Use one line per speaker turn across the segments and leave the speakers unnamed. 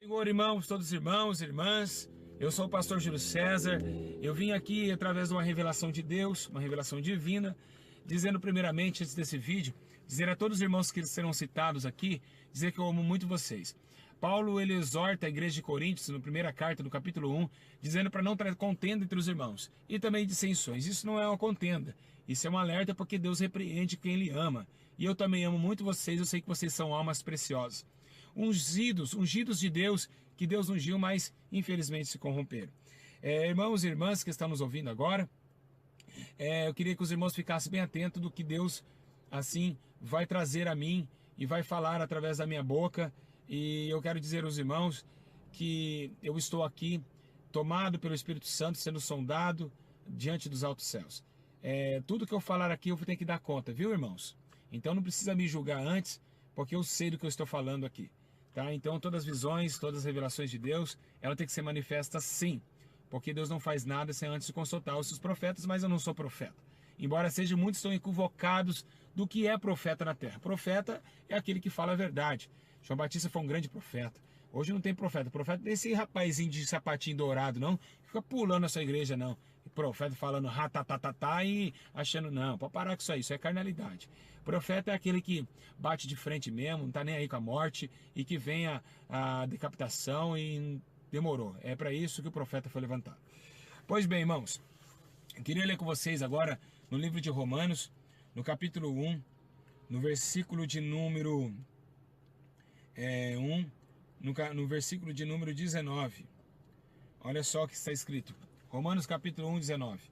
Senhor, irmãos, todos irmãos, irmãs, eu sou o pastor Júlio César. Eu vim aqui através de uma revelação de Deus, uma revelação divina, dizendo primeiramente, antes desse vídeo, dizer a todos os irmãos que serão citados aqui, dizer que eu amo muito vocês. Paulo, ele exorta a igreja de Coríntios, na primeira carta, no capítulo 1, dizendo para não ter contenda entre os irmãos, e também dissensões. Isso não é uma contenda, isso é um alerta porque Deus repreende quem Ele ama. E eu também amo muito vocês, eu sei que vocês são almas preciosas. Ungidos de Deus, que Deus ungiu, mas infelizmente se corromperam. Irmãos e irmãs que estão nos ouvindo agora, eu queria que os irmãos ficassem bem atentos do que Deus, assim, vai trazer a mim e vai falar através da minha boca. E eu quero dizer aos irmãos que eu estou aqui, tomado pelo Espírito Santo, sendo sondado diante dos altos céus. Tudo que eu falar aqui eu vou ter que dar conta, viu, irmãos? Então não precisa me julgar antes, porque eu sei do que eu estou falando aqui. Tá? Então todas as visões, todas as revelações de Deus, ela tem que ser manifesta sim. Porque Deus não faz nada sem antes consultar os seus profetas, mas eu não sou profeta. Embora sejam muitos estão equivocados do que é profeta na terra. Profeta é aquele que fala a verdade. João Batista foi um grande profeta. Hoje não tem profeta. Profeta não é esse rapazinho de sapatinho dourado, não. Fica pulando a sua igreja, não. Profeta falando ratatatá e achando, não, pode parar com isso é carnalidade. Profeta é aquele que bate de frente mesmo, não tá nem aí com a morte, e que vem a decapitação e demorou. É para isso que o profeta foi levantado. Pois bem, irmãos, eu queria ler com vocês agora no livro de Romanos, no capítulo 1, no versículo de número 1, no versículo de número 19. Olha só o que está escrito. Romanos capítulo 1, 19.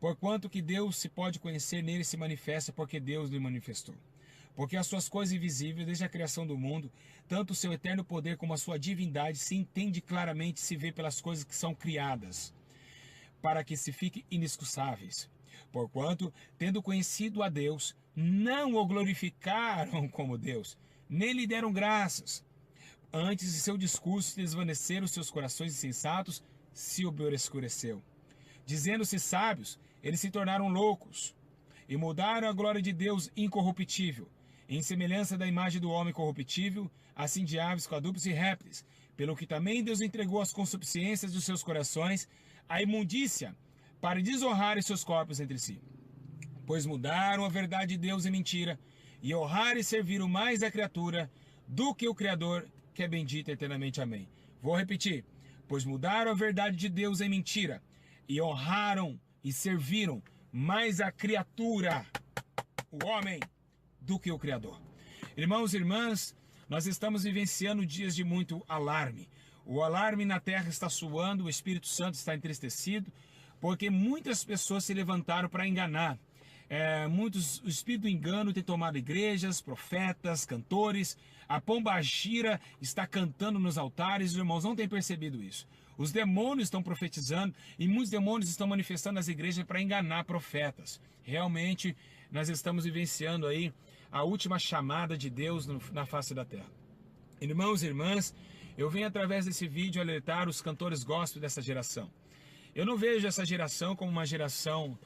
Porquanto que Deus se pode conhecer, nele se manifesta, porque Deus lhe manifestou. Porque as suas coisas invisíveis, desde a criação do mundo, tanto o seu eterno poder como a sua divindade, se entende claramente, se vê pelas coisas que são criadas, para que se fiquem inexcusáveis. Porquanto, tendo conhecido a Deus, não o glorificaram como Deus, nem lhe deram graças. Antes de seu discurso se desvaneceram os seus corações insensatos, se obscureceu. Dizendo-se sábios, eles se tornaram loucos, e mudaram a glória de Deus incorruptível, em semelhança da imagem do homem corruptível, assim de aves, quadrúpedes e répteis, pelo que também Deus entregou as concupiscências dos seus corações, a imundícia, para desonrar seus corpos entre si. Pois mudaram a verdade de Deus em mentira, e honraram e serviram mais a criatura do que o Criador, que é bendito eternamente. Amém. Vou repetir. Pois mudaram a verdade de Deus em mentira, e honraram e serviram mais a criatura, o homem, do que o Criador. Irmãos e irmãs, nós estamos vivenciando dias de muito alarme. O alarme na terra está soando, o Espírito Santo está entristecido, porque muitas pessoas se levantaram para enganar. O espírito do engano tem tomado igrejas, profetas, cantores. A pombagira está cantando nos altares. Os irmãos não têm percebido isso. Os demônios estão profetizando e muitos demônios estão manifestando nas igrejas para enganar profetas. Realmente nós estamos vivenciando aí a última chamada de Deus na face da terra. Irmãos e irmãs, eu venho através desse vídeo alertar os cantores gospel dessa geração. Eu não vejo essa geração como uma geração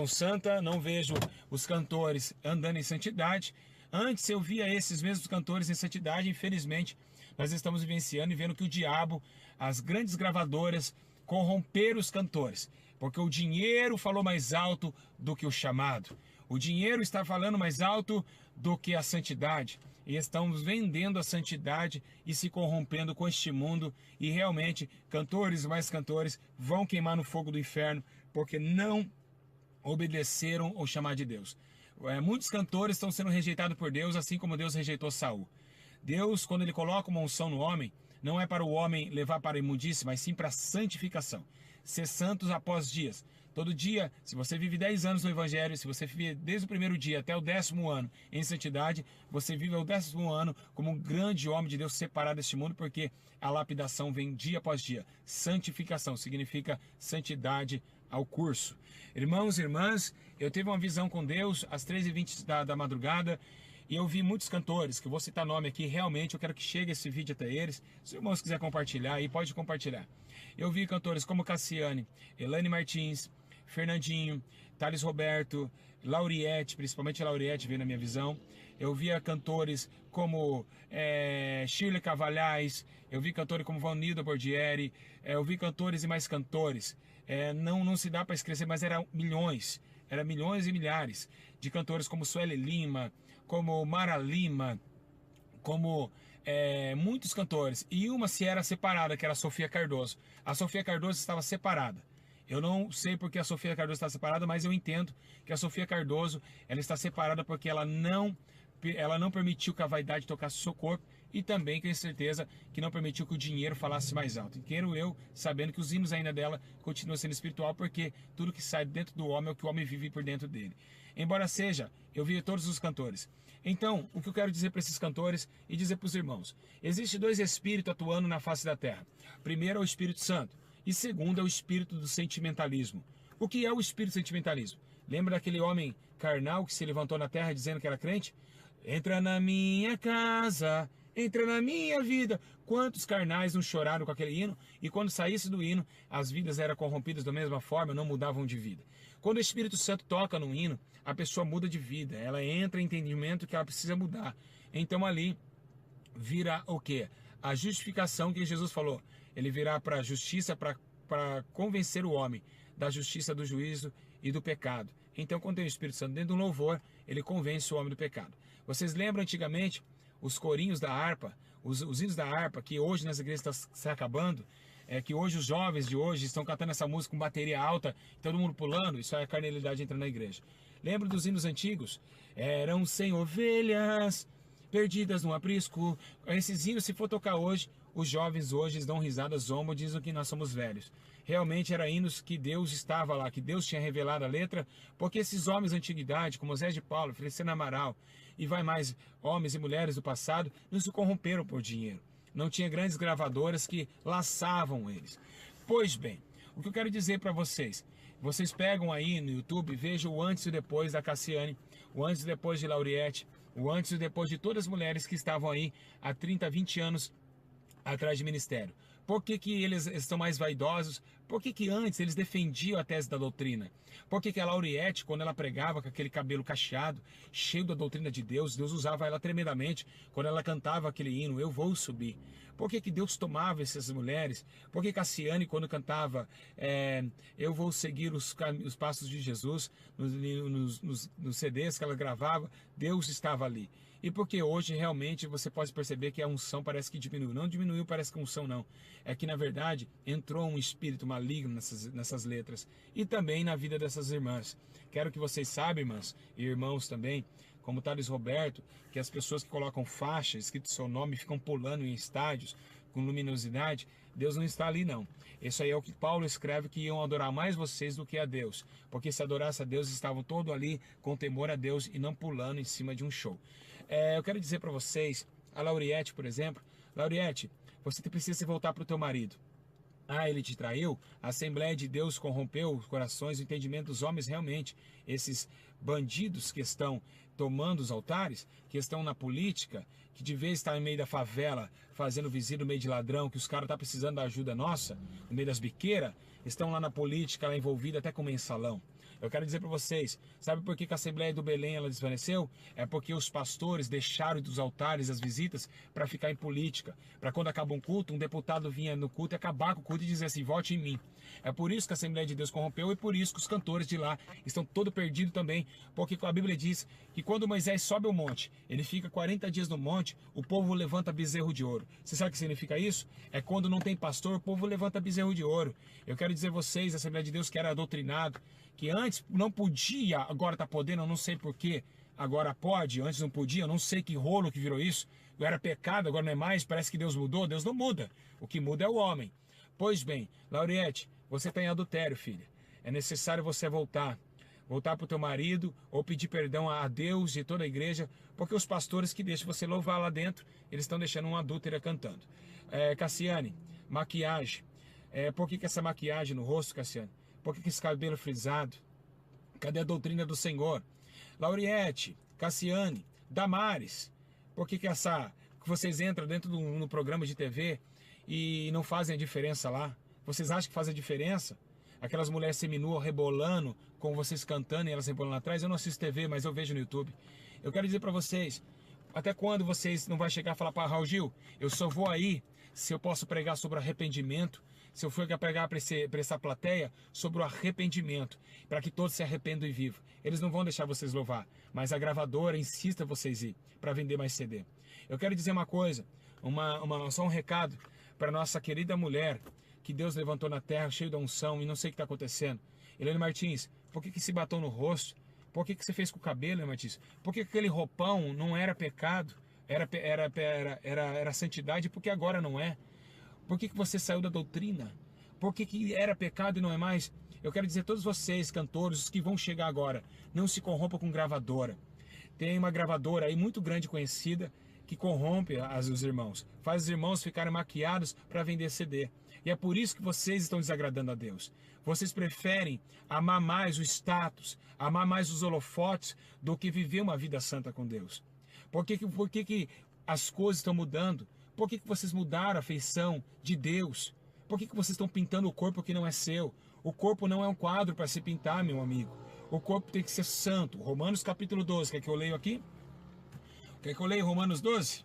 santa, não vejo os cantores andando em santidade. Antes eu via esses mesmos cantores em santidade. Infelizmente, nós estamos vivenciando e vendo que o diabo, as grandes gravadoras, corromperam os cantores. Porque o dinheiro falou mais alto do que o chamado. O dinheiro está falando mais alto do que a santidade. E estamos vendendo a santidade e se corrompendo com este mundo. E realmente, cantores e mais cantores vão queimar no fogo do inferno, porque não obedeceram ao chamado de Deus. Muitos cantores estão sendo rejeitados por Deus, assim como Deus rejeitou Saul. Deus, quando ele coloca uma unção no homem, não é para o homem levar para a imundície, mas sim para a santificação. Ser santos após dias. Todo dia, se você vive 10 anos no Evangelho, se você vive desde o primeiro dia até o 10º ano em santidade, você vive o 10º ano como um grande homem de Deus separado deste mundo, porque a lapidação vem dia após dia. Santificação significa santidade ao curso. Irmãos e irmãs, eu tive uma visão com Deus às 3h20 da madrugada, e eu vi muitos cantores, que eu vou citar nome aqui, realmente eu quero que chegue esse vídeo até eles. Se os irmãos quiserem compartilhar aí, pode compartilhar. Eu vi cantores como Cassiane, Elaine Martins, Fernandinho, Thales Roberto, Lauriette, principalmente Lauriette veio na minha visão. Eu via cantores como Shirley Cavalhais, eu vi cantores como Vanilda Bordieri, eu vi cantores e mais cantores. Não se dá para esquecer, mas eram milhões e milhares de cantores como Sueli Lima, como Mara Lima, como muitos cantores. E uma se era separada, que era a Sofia Cardoso. A Sofia Cardoso estava separada. Eu não sei porque a Sofia Cardoso está separada, mas eu entendo que a Sofia Cardoso ela está separada porque ela não permitiu que a vaidade tocasse o seu corpo e também, com certeza, que não permitiu que o dinheiro falasse mais alto. E quero eu, sabendo que os hinos ainda dela continuam sendo espiritual, porque tudo que sai dentro do homem é o que o homem vive por dentro dele. Embora seja, eu vi todos os cantores. Então, o que eu quero dizer para esses cantores e dizer para os irmãos? Existem dois espíritos atuando na face da terra. Primeiro é o Espírito Santo e segundo é o espírito do sentimentalismo. O que é o espírito do sentimentalismo? Lembra daquele homem carnal que se levantou na terra dizendo que era crente? Entra na minha casa, entra na minha vida. Quantos carnais não choraram com aquele hino? E quando saísse do hino, as vidas eram corrompidas da mesma forma, não mudavam de vida. Quando o Espírito Santo toca no hino, a pessoa muda de vida. Ela entra em entendimento que ela precisa mudar. Então ali vira o quê? A justificação que Jesus falou. Ele virá para a justiça, para convencer o homem da justiça, do juízo e do pecado. Então, quando tem o Espírito Santo dentro do louvor, ele convence o homem do pecado. Vocês lembram antigamente os corinhos da harpa, os hinos da harpa, que hoje nas igrejas está se acabando, que hoje os jovens de hoje estão cantando essa música com bateria alta, todo mundo pulando, isso é a carnalidade entrando na igreja. Lembra dos hinos antigos? Eram 100 ovelhas perdidas no aprisco. Esses hinos, se for tocar hoje, os jovens hoje dão risada, zombam, dizem que nós somos velhos. Realmente eram hinos que Deus estava lá, que Deus tinha revelado a letra, porque esses homens da antiguidade, como Zé de Paulo, Feliciano Amaral, e vai mais, homens e mulheres do passado, não se corromperam por dinheiro. Não tinha grandes gravadoras que laçavam eles. Pois bem, o que eu quero dizer para vocês, vocês pegam aí no YouTube, vejam o antes e depois da Cassiane, o antes e depois de Lauriette, o antes e depois de todas as mulheres que estavam aí há 30, 20 anos atrás de ministério. Por que eles estão mais vaidosos? Por que antes eles defendiam a tese da doutrina? Por que a Lauriette, quando ela pregava com aquele cabelo cacheado, cheio da doutrina de Deus, Deus usava ela tremendamente quando ela cantava aquele hino, Eu Vou Subir? Por que Deus tomava essas mulheres? Por que Cassiane, quando cantava Eu Vou Seguir os Passos de Jesus, nos CDs que ela gravava, Deus estava ali? E porque hoje realmente você pode perceber que a unção parece que diminuiu. Não diminuiu, parece que a unção não. É que na verdade entrou um espírito maligno nessas letras. E também na vida dessas irmãs. Quero que vocês saibam, irmãs e irmãos também, como Thales Roberto, que as pessoas que colocam faixa, escrito seu nome, ficam pulando em estádios com luminosidade, Deus não está ali não. Isso aí é o que Paulo escreve, que iam adorar mais vocês do que a Deus. Porque se adorasse a Deus, estavam todos ali com temor a Deus e não pulando em cima de um show. Eu quero dizer para vocês, a Lauriette, por exemplo, Lauriette, você precisa se voltar para o teu marido. Ele te traiu? A Assembleia de Deus corrompeu os corações, o entendimento dos homens realmente. Esses bandidos que estão tomando os altares, que estão na política, que de vez estar no meio da favela, fazendo visita no meio de ladrão, que os caras estão precisando da ajuda nossa, no meio das biqueiras, estão lá na política, lá envolvida até com mensalão. Eu quero dizer para vocês, sabe por que a Assembleia do Belém ela desvaneceu? É porque os pastores deixaram dos altares as visitas para ficar em política. Para quando acaba um culto, um deputado vinha no culto e acabar com o culto e dizer assim, vote em mim. É por isso que a Assembleia de Deus corrompeu e por isso que os cantores de lá estão todos perdidos também. Porque a Bíblia diz que quando Moisés sobe ao monte, ele fica 40 dias no monte, o povo levanta bezerro de ouro. Você sabe o que significa isso? É quando não tem pastor, o povo levanta bezerro de ouro. Eu quero dizer a vocês, a Assembleia de Deus que era doutrinado, que antes não podia, agora está podendo, eu não sei porquê, agora pode, antes não podia, eu não sei que rolo que virou isso, era pecado, agora não é mais, parece que Deus mudou, Deus não muda, o que muda é o homem. Pois bem, Lauriette, você está em adultério, filha, é necessário você voltar para o teu marido, ou pedir perdão a Deus e toda a igreja, porque os pastores que deixam você louvar lá dentro, eles estão deixando uma adúltera cantando. Cassiane, maquiagem, por que essa maquiagem no rosto, Cassiane? Por que esse cabelo frisado? Cadê a doutrina do Senhor? Lauriette, Cassiane, Damares, por que vocês entram dentro no programa de TV e não fazem a diferença lá? Vocês acham que faz a diferença? aquelas mulheres seminuas rebolando, com vocês cantando e elas rebolando atrás. Eu não assisto TV, mas eu vejo no YouTube. Eu quero dizer para vocês, até quando vocês não vão chegar e falar para Raul Gil, eu só vou aí se eu posso pregar sobre arrependimento, se eu for pregar para essa plateia sobre o arrependimento, para que todos se arrependam e vivam. Eles não vão deixar vocês louvar, mas a gravadora insista vocês ir para vender mais CD. Eu quero dizer uma coisa, só um recado para nossa querida mulher que Deus levantou na terra, cheio da unção, e não sei o que está acontecendo. Helene Martins, por que esse batom no rosto? Por que você fez com o cabelo, Helene Martins? Por que aquele roupão não era pecado? Era santidade, porque agora não é? Por que você saiu da doutrina? Por que era pecado e não é mais? Eu quero dizer a todos vocês, cantores, os que vão chegar agora, não se corrompam com gravadora. Tem uma gravadora aí muito grande, conhecida, que corrompe os irmãos. Faz os irmãos ficarem maquiados para vender CD. E é por isso que vocês estão desagradando a Deus. Vocês preferem amar mais o status, amar mais os holofotes, do que viver uma vida santa com Deus. Por que as coisas estão mudando? Por que vocês mudaram a feição de Deus? Por que vocês estão pintando o corpo que não é seu? O corpo não é um quadro para se pintar, meu amigo. O corpo tem que ser santo. Romanos capítulo 12. Quer que eu leio aqui? Quer que eu leia Romanos 12?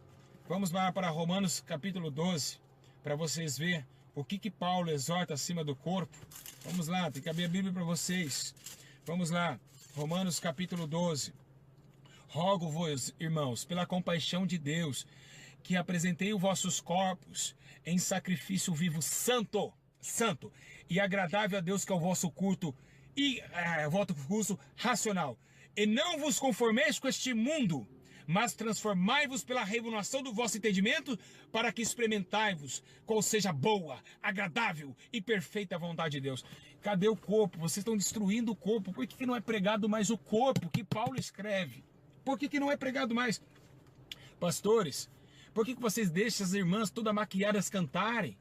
Vamos lá para Romanos capítulo 12, para vocês verem o que Paulo exorta acima do corpo. Vamos lá, tem que abrir a Bíblia para vocês. Vamos lá, Romanos capítulo 12. Rogo-vos, irmãos, pela compaixão de Deus, que apresentei os vossos corpos em sacrifício vivo santo e agradável a Deus, que é o vosso culto racional. E não vos conformeis com este mundo, mas transformai-vos pela renovação do vosso entendimento, para que experimentai-vos qual seja boa, agradável e perfeita vontade de Deus. Cadê o corpo? Vocês estão destruindo o corpo. Por que não é pregado mais o corpo que Paulo escreve? Por que não é pregado mais? Pastores, por que vocês deixam as irmãs todas maquiadas cantarem?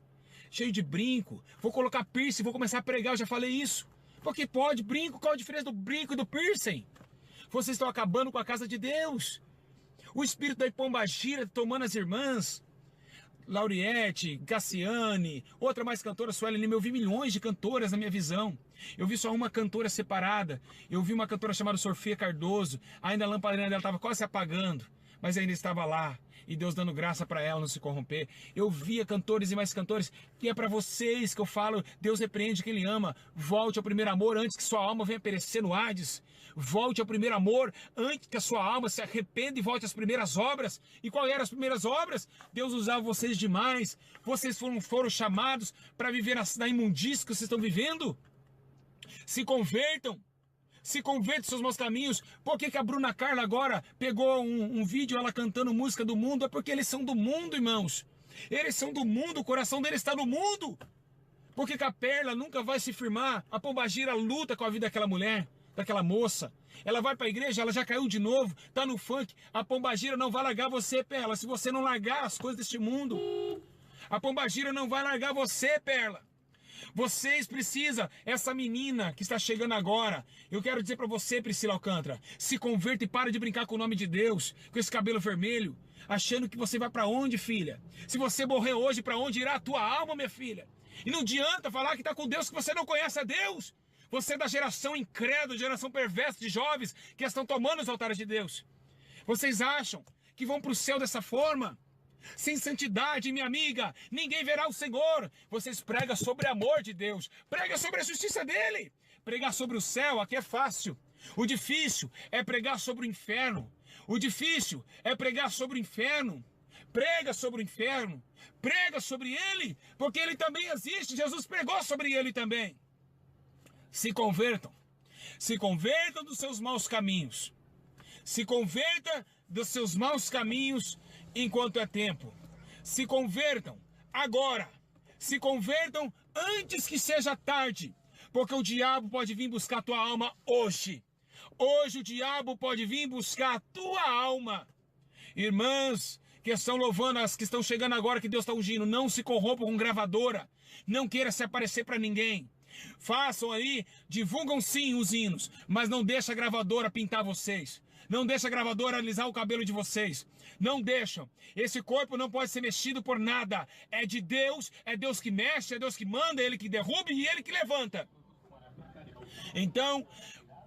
Cheio de brinco. Vou colocar piercing, vou começar a pregar, eu já falei isso. Porque pode, brinco, qual a diferença do brinco e do piercing? Vocês estão acabando com a casa de Deus. O espírito da Pombagira tomando as irmãs. Lauriette, Cassiane, outra mais cantora, Sueli Lima. Eu vi milhões de cantoras na minha visão. Eu vi só uma cantora separada. Eu vi uma cantora chamada Sofia Cardoso. Ainda a lamparina dela estava quase se apagando, mas ainda estava lá. E Deus dando graça para ela não se corromper. Eu via cantores e mais cantores. E é para vocês que eu falo, Deus repreende quem Ele ama. Volte ao primeiro amor antes que sua alma venha perecer no Hades. Volte ao primeiro amor antes que a sua alma se arrependa e volte às primeiras obras. E qual eram as primeiras obras? Deus usava vocês demais. Vocês foram chamados para viver na imundícia que vocês estão vivendo. Se convertam. Se convertam seus maus caminhos. Por que a Bruna Carla agora pegou um vídeo, ela cantando música do mundo? É porque eles são do mundo, irmãos. Eles são do mundo, o coração deles está no mundo. Por que a Perla nunca vai se firmar? A Pombagira luta com a vida daquela mulher, daquela moça. Ela vai para a igreja, ela já caiu de novo, tá no funk. A Pombagira não vai largar você, Perla, se você não largar as coisas deste mundo. A Pombagira não vai largar você, Perla. Vocês precisam, essa menina que está chegando agora, eu quero dizer para você, Priscila Alcântara, se converta e para de brincar com o nome de Deus, com esse cabelo vermelho, achando que você vai para onde, filha? Se você morrer hoje, para onde irá a tua alma, minha filha? E não adianta falar que está com Deus, que você não conhece a Deus. Você é da geração incrédula, geração perversa de jovens que estão tomando os altares de Deus. Vocês acham que vão para o céu dessa forma? Sem santidade, minha amiga, ninguém verá o Senhor. Vocês pregam sobre o amor de Deus, prega sobre a justiça dele. Pregar sobre o céu, aqui é fácil. O difícil é pregar sobre o inferno. O difícil é pregar sobre o inferno. Prega sobre o inferno, prega sobre ele, porque ele também existe. Jesus pregou sobre ele também. Se convertam dos seus maus caminhos. Se converta dos seus maus caminhos enquanto é tempo. Se convertam agora. Se convertam antes que seja tarde. Porque o diabo pode vir buscar a tua alma hoje. Hoje o diabo pode vir buscar a tua alma. Irmãs que estão louvando, as que estão chegando agora que Deus está ungindo, não se corrompam com gravadora. Não queira se aparecer para ninguém. Façam aí, divulgam sim os hinos, mas não deixa a gravadora pintar vocês. Não deixa a gravadora alisar o cabelo de vocês. Não deixam. Esse corpo não pode ser mexido por nada. É de Deus, é Deus que mexe, é Deus que manda, é Ele que derruba e Ele que levanta. Então,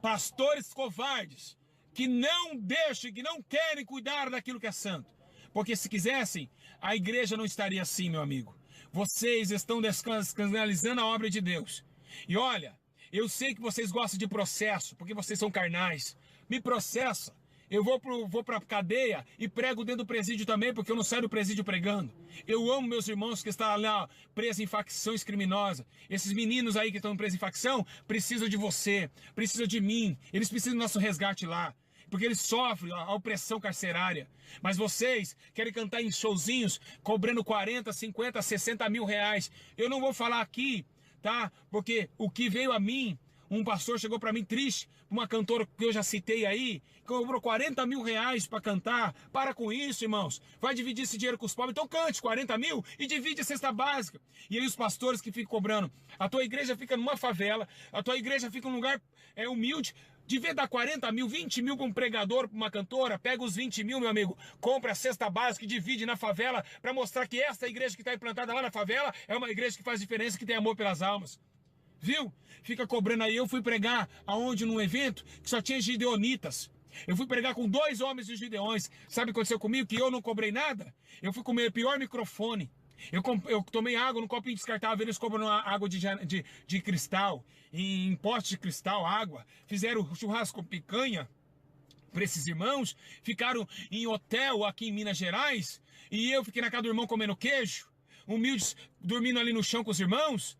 pastores covardes, que não deixam, que não querem cuidar daquilo que é santo. Porque se quisessem, a igreja não estaria assim, meu amigo. Vocês estão descanalizando a obra de Deus. E olha, eu sei que vocês gostam de processo, porque vocês são carnais. Me processa. Eu vou para a cadeia e prego dentro do presídio também, porque eu não saio do presídio pregando. Eu amo meus irmãos que estão lá presos em facções criminosas. Esses meninos aí que estão presos em facção precisam de você, precisam de mim. Eles precisam do nosso resgate lá, porque eles sofrem a opressão carcerária. Mas vocês querem cantar em showzinhos, cobrando 40, 50, 60 mil reais. Eu não vou falar aqui, tá? Porque o que veio a mim... Um pastor chegou para mim triste, uma cantora que eu já citei aí, que cobrou 40 mil reais para cantar. Para com isso, irmãos. Vai dividir esse dinheiro com os pobres. Então cante 40 mil e divide a cesta básica. E aí os pastores que ficam cobrando. A tua igreja fica numa favela, a tua igreja fica num lugar humilde. Devia dar 40 mil, 20 mil para um pregador, para uma cantora. Pega os 20 mil, meu amigo, compra a cesta básica e divide na favela para mostrar que essa igreja que está implantada lá na favela é uma igreja que faz diferença, que tem amor pelas almas. Viu? Fica cobrando aí. Eu fui pregar aonde num evento que só tinha gideonitas. Eu fui pregar com 2 homens de Gideões. Sabe o que aconteceu comigo? Que eu não cobrei nada. Eu fui com o pior microfone. Eu tomei água num copinho descartável. Eles cobram água de cristal, em pote de cristal, água. Fizeram churrasco com picanha para esses irmãos. Ficaram em hotel aqui em Minas Gerais. E eu fiquei na casa do irmão comendo queijo. Humildes, dormindo ali no chão com os irmãos.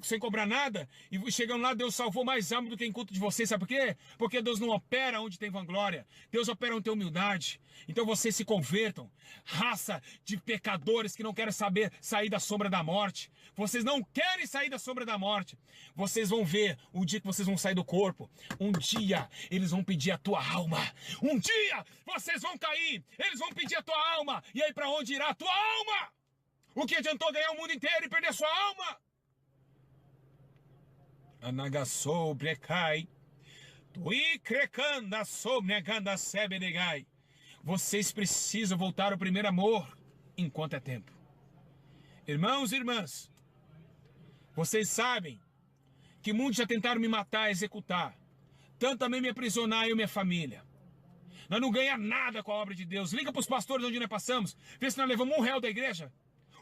Sem cobrar nada, e chegando lá, Deus salvou mais alma do que em culto de vocês, sabe por quê? Porque Deus não opera onde tem vanglória, Deus opera onde tem humildade. Então vocês se convertam, raça de pecadores que não querem sair da sombra da morte. Vocês não querem sair da sombra da morte. Vocês vão ver o dia que vocês vão sair do corpo. Um dia eles vão pedir a tua alma. Um dia vocês vão cair, eles vão pedir a tua alma. E aí para onde irá a tua alma? O que adiantou ganhar o mundo inteiro e perder sua alma? Anagassou brecai, tui crecanda sobneganda sebenegai. Vocês precisam voltar ao primeiro amor enquanto é tempo. Irmãos e irmãs, vocês sabem que muitos já tentaram me matar, executar, tanto também me aprisionar eu e minha família. Nós não ganhamos nada com a obra de Deus. Liga para os pastores onde nós passamos, vê se nós levamos R$1 da igreja.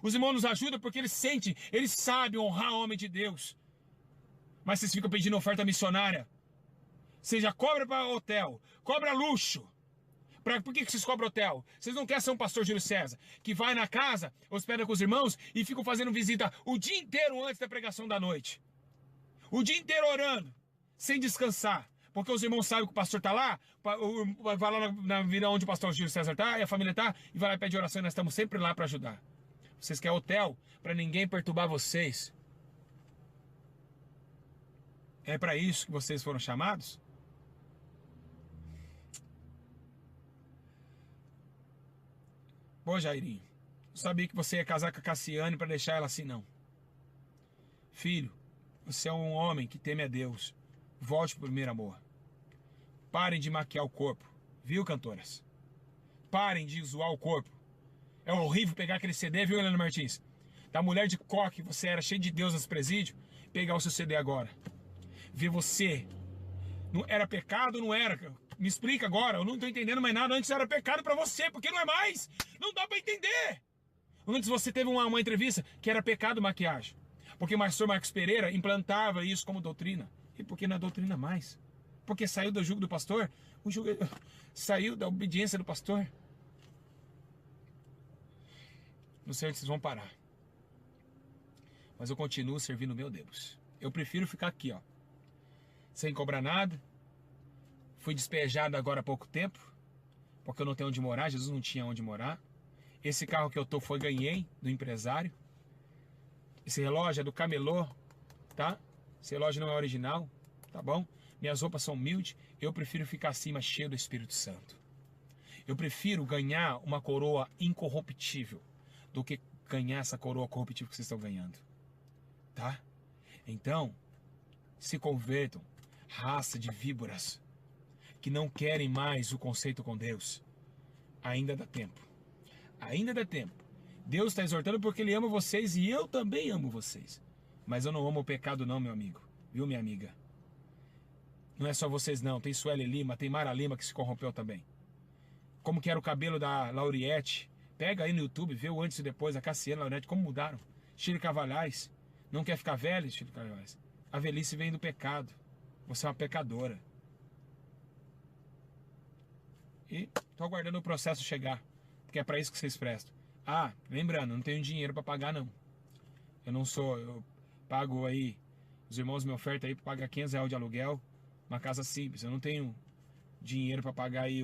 Os irmãos nos ajudam porque eles sentem, eles sabem honrar o homem de Deus. Mas vocês ficam pedindo oferta missionária. Você já cobra para hotel, cobra luxo. Por que vocês cobram hotel? Vocês não querem ser um pastor Júlio César, que vai na casa, hospeda com os irmãos e ficam fazendo visita o dia inteiro antes da pregação da noite. O dia inteiro orando, sem descansar. Porque os irmãos sabem que o pastor está lá, vai lá na vila onde o pastor Júlio César está, e a família está, e vai lá e pede oração, e nós estamos sempre lá para ajudar. Vocês querem hotel para ninguém perturbar vocês. É para isso que vocês foram chamados? Pô, Jairinho, eu sabia que você ia casar com a Cassiane para deixar ela assim, não. Filho, você é um homem que teme a Deus. Volte para o primeiro amor. Parem de maquiar o corpo. Viu, cantoras? Parem de zoar o corpo. É horrível pegar aquele CD, viu, Helena Martins? Da mulher de coque, você era cheio de Deus nos presídios, pegar o seu CD agora. Ver você. Não era pecado, não era? Me explica agora, eu não tô entendendo mais nada. Antes era pecado pra você, porque não é mais. Não dá pra entender. Antes você teve uma entrevista que era pecado maquiagem. Porque o pastor Marcos Pereira implantava isso como doutrina. E por que não é doutrina mais? Porque saiu do jugo do pastor? O jugo saiu da obediência do pastor? Não sei onde vocês vão parar. Mas eu continuo servindo o meu Deus. Eu prefiro ficar aqui, ó, sem cobrar nada. Fui despejado agora há pouco tempo, porque eu não tenho onde morar. Jesus não tinha onde morar. Esse carro que eu tô ganhei do empresário. Esse relógio é do camelô, tá? Esse relógio não é original, tá bom? Minhas roupas são humildes. Eu prefiro ficar acima cheio do Espírito Santo. Eu prefiro ganhar uma coroa incorruptível do que ganhar essa coroa corruptível que vocês estão ganhando, tá? Então, se convertam, raça de víboras que não querem mais o conceito com Deus. Ainda dá tempo. Ainda dá tempo. Deus está exortando porque Ele ama vocês e eu também amo vocês. Mas eu não amo o pecado não, meu amigo. Viu, minha amiga? Não é só vocês não, tem Sueli Lima, tem Mara Lima que se corrompeu também. Como que era o cabelo da Lauriette? Pega aí no YouTube, vê o antes e depois, a Cassiana, a Lauriette, como mudaram. Shirley Cavalhais, não quer ficar velho, Shirley Cavalhais? A velhice vem do pecado. Você é uma pecadora. E tô aguardando o processo chegar, porque é para isso que vocês prestam. Ah, lembrando, não tenho dinheiro para pagar não. Eu pago aí, os irmãos me ofertam aí para pagar R$ 500 de aluguel, uma casa simples. Eu não tenho dinheiro para pagar aí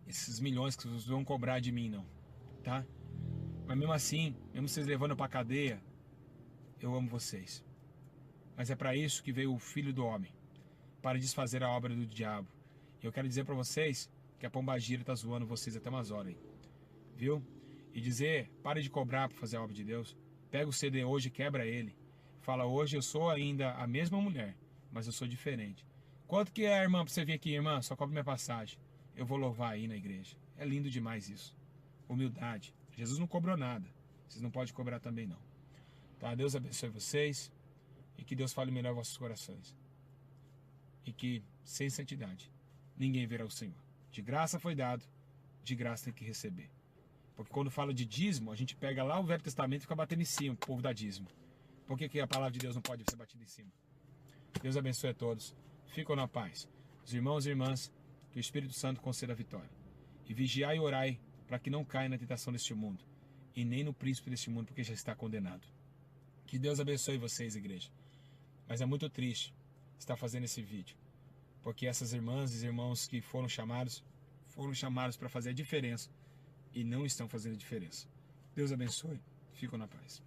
esses milhões que vocês vão cobrar de mim não, tá? Mas mesmo assim, mesmo vocês levando para cadeia, eu amo vocês. Mas é para isso que veio o Filho do Homem, para desfazer a obra do diabo. E eu quero dizer para vocês que a pombagira tá zoando vocês até umas horas aí, viu? E dizer, pare de cobrar para fazer a obra de Deus. Pega o CD hoje e quebra ele. Fala, hoje eu sou ainda a mesma mulher, mas eu sou diferente. Quanto que é, irmã, para você vir aqui, irmã? Só cobra minha passagem. Eu vou louvar aí na igreja. É lindo demais isso. Humildade. Jesus não cobrou nada. Vocês não podem cobrar também não. Tá? Deus abençoe vocês. E que Deus fale melhor aos vossos corações. E que, sem santidade, ninguém verá o Senhor. De graça foi dado, de graça tem que receber. Porque quando fala de dízimo, a gente pega lá o Velho Testamento e fica batendo em cima, o povo dá dízimo. Por que a palavra de Deus não pode ser batida em cima? Deus abençoe a todos. Ficam na paz. Os irmãos e irmãs, que o Espírito Santo conceda a vitória. E vigiai e orai para que não caia na tentação deste mundo. E nem no príncipe deste mundo, porque já está condenado. Que Deus abençoe vocês, igreja. Mas é muito triste estar fazendo esse vídeo. Porque essas irmãs e irmãos que foram chamados para fazer a diferença. E não estão fazendo a diferença. Deus abençoe. Ficam na paz.